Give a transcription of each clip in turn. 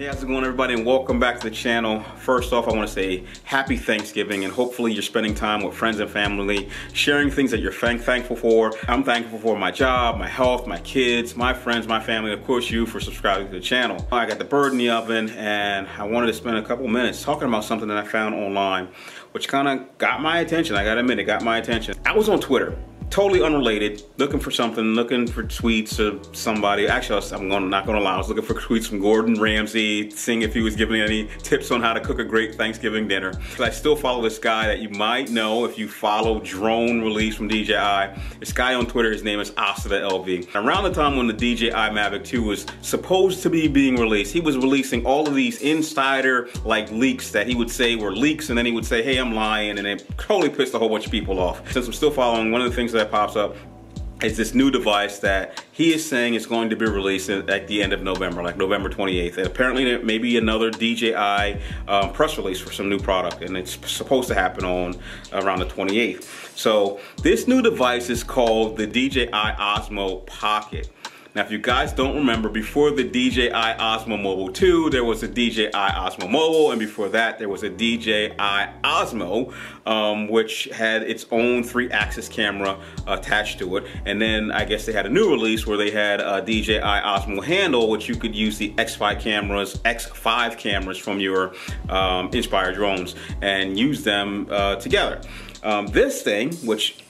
Hey, how's it going, everybody, and welcome back to the channel. First off, I want to say happy Thanksgiving, and hopefully you're spending time with friends and family, sharing things that you're thankful for. I'm thankful for my job, my health, my kids, my friends, my family, and of course you for subscribing to the channel. I got the bird in the oven, and I wanted to spend a couple minutes talking about something that I found online, which kind of got my attention. I gotta admit, it got my attention. I was on Twitter. Totally unrelated, looking for something, looking for tweets of somebody. Actually, not gonna lie, I was looking for tweets from Gordon Ramsay, seeing if he was giving any tips on how to cook a great Thanksgiving dinner. I still follow this guy that you might know if you follow drone release from DJI. This guy on Twitter, his name is Asada LV. Around the time when the DJI Mavic 2 was supposed to be being released, he was releasing all of these insider leaks that he would say were leaks, and then he would say, hey, I'm lying, and it totally pissed a whole bunch of people off. Since I'm still following, one of the things that pops up is this new device that he is saying is going to be released at the end of November, like November 28th. And apparently there may be another DJI press release for some new product, and it's supposed to happen on around the 28th. So this new device is called the DJI Osmo Pocket. Now, if you guys don't remember, before the DJI Osmo Mobile 2, there was a DJI Osmo Mobile, and before that, there was a DJI Osmo, which had its own 3-axis camera attached to it. And then I guess they had a new release where they had a DJI Osmo handle, which you could use the X5 cameras from your Inspire drones and use them together. This thing, which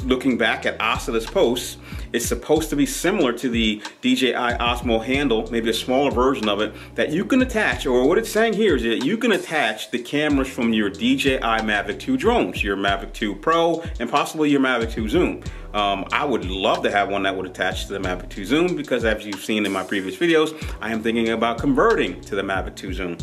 looking back at Asada's posts, it's supposed to be similar to the DJI Osmo handle, maybe a smaller version of it, that you can attach, or what it's saying here is that you can attach the cameras from your DJI Mavic 2 drones, your Mavic 2 Pro, and possibly your Mavic 2 Zoom. I would love to have one that would attach to the Mavic 2 Zoom, because as you've seen in my previous videos, I am thinking about converting to the Mavic 2 Zoom.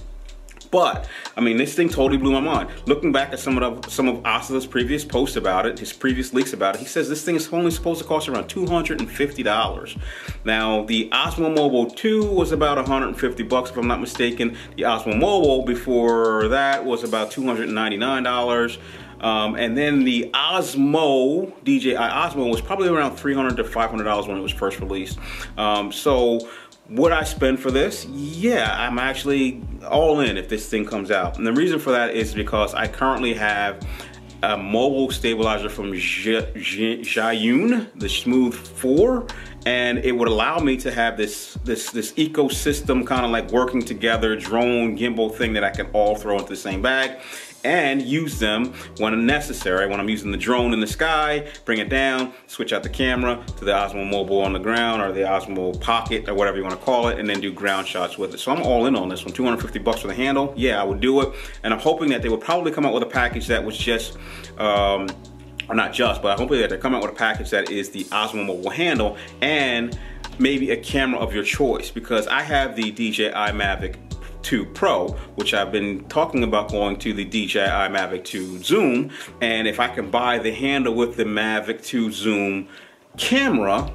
But, I mean, this thing totally blew my mind. Looking back at some of Asada's previous posts about it, his previous leaks about it, he says this thing is only supposed to cost around $250. Now, the Osmo Mobile 2 was about 150 bucks, if I'm not mistaken. The Osmo Mobile before that was about $299. And then the Osmo, DJI Osmo, was probably around $300 to $500 when it was first released. So would I spend for this? Yeah, I'm actually all in if this thing comes out. And the reason for that is because I currently have a mobile stabilizer from Zhiyun, the Smooth 4, and it would allow me to have this ecosystem kind of like working together drone gimbal thing that I can all throw into the same bag and use them when necessary. When I'm using the drone in the sky, bring it down, switch out the camera to the Osmo Mobile on the ground, or the Osmo Pocket, or whatever you want to call it, and then do ground shots with it. So I'm all in on this one. 250 bucks for the handle. Yeah, I would do it. And I'm hoping that they would probably come out with a package that was just, or not just, but I'm hoping that they come out with a package that is the Osmo Mobile handle and maybe a camera of your choice, because I have the DJI Mavic 2 Pro, which I've been talking about going to the DJI Mavic 2 Zoom, and if I can buy the handle with the Mavic 2 Zoom camera,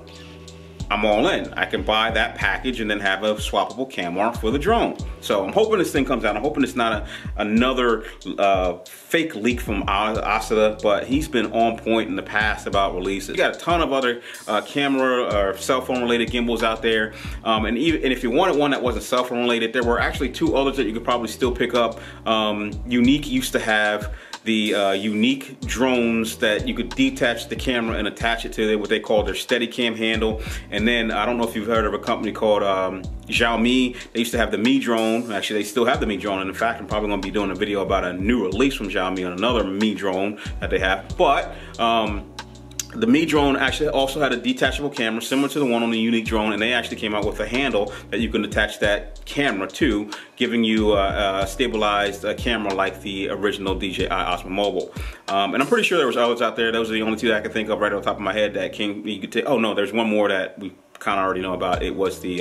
I'm all in. I can buy that package and then have a swappable camera for the drone. So I'm hoping this thing comes out. I'm hoping it's not another fake leak from Asada, but he's been on point in the past about releases. He got a ton of other camera or cell phone related gimbals out there. And if you wanted one that wasn't cell phone related, there were actually 2 others that you could probably still pick up. Unique used to have the unique drones that you could detach the camera and attach it to what they call their Steadicam handle. And then I don't know if you've heard of a company called Xiaomi. They used to have the Mi drone. Actually, they still have the Mi drone. And in fact, I'm probably going to be doing a video about a new release from Xiaomi on another Mi drone that they have. But the Mi drone actually also had a detachable camera similar to the one on the Unique drone, and they actually came out with a handle that you can attach that camera to, giving you a stabilized camera like the original DJI Osmo Mobile. And I'm pretty sure there was others out there. Those are the only 2 that I can think of right off the top of my head that you could take. Oh no, there's one more that we kind of already know about. It was the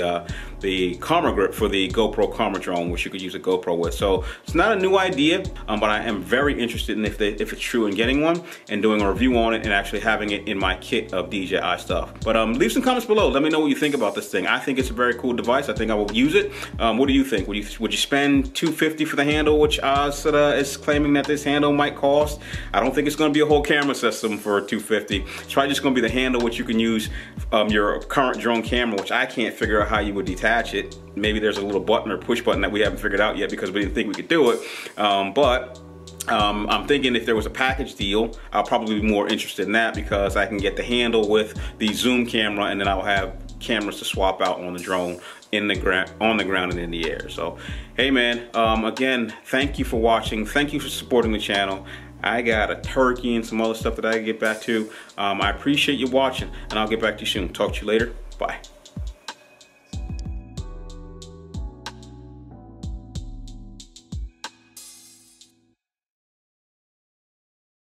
camera grip for the GoPro camera drone, which you could use a GoPro with. So it's not a new idea, but I am very interested in if it's true in getting one and doing a review on it and actually having it in my kit of DJI stuff. But leave some comments below. Let me know what you think about this thing. I think it's a very cool device. I think I will use it. What do you think? Would you spend $250 for the handle, which Asada is claiming that this handle might cost? I don't think it's going to be a whole camera system for $250. It's probably just going to be the handle which you can use your current drone drone camera, which I can't figure out how you would detach it. Maybe there's a little button or push button that we haven't figured out yet because we didn't think we could do it. I'm thinking if there was a package deal, I'll probably be more interested in that because I can get the handle with the zoom camera, and then I'll have cameras to swap out on the drone, on the ground and in the air. So, hey man, again, thank you for watching. Thank you for supporting the channel. I got a turkey and some other stuff that I can get back to. I appreciate you watching, and I'll get back to you soon. Talk to you later. Bye.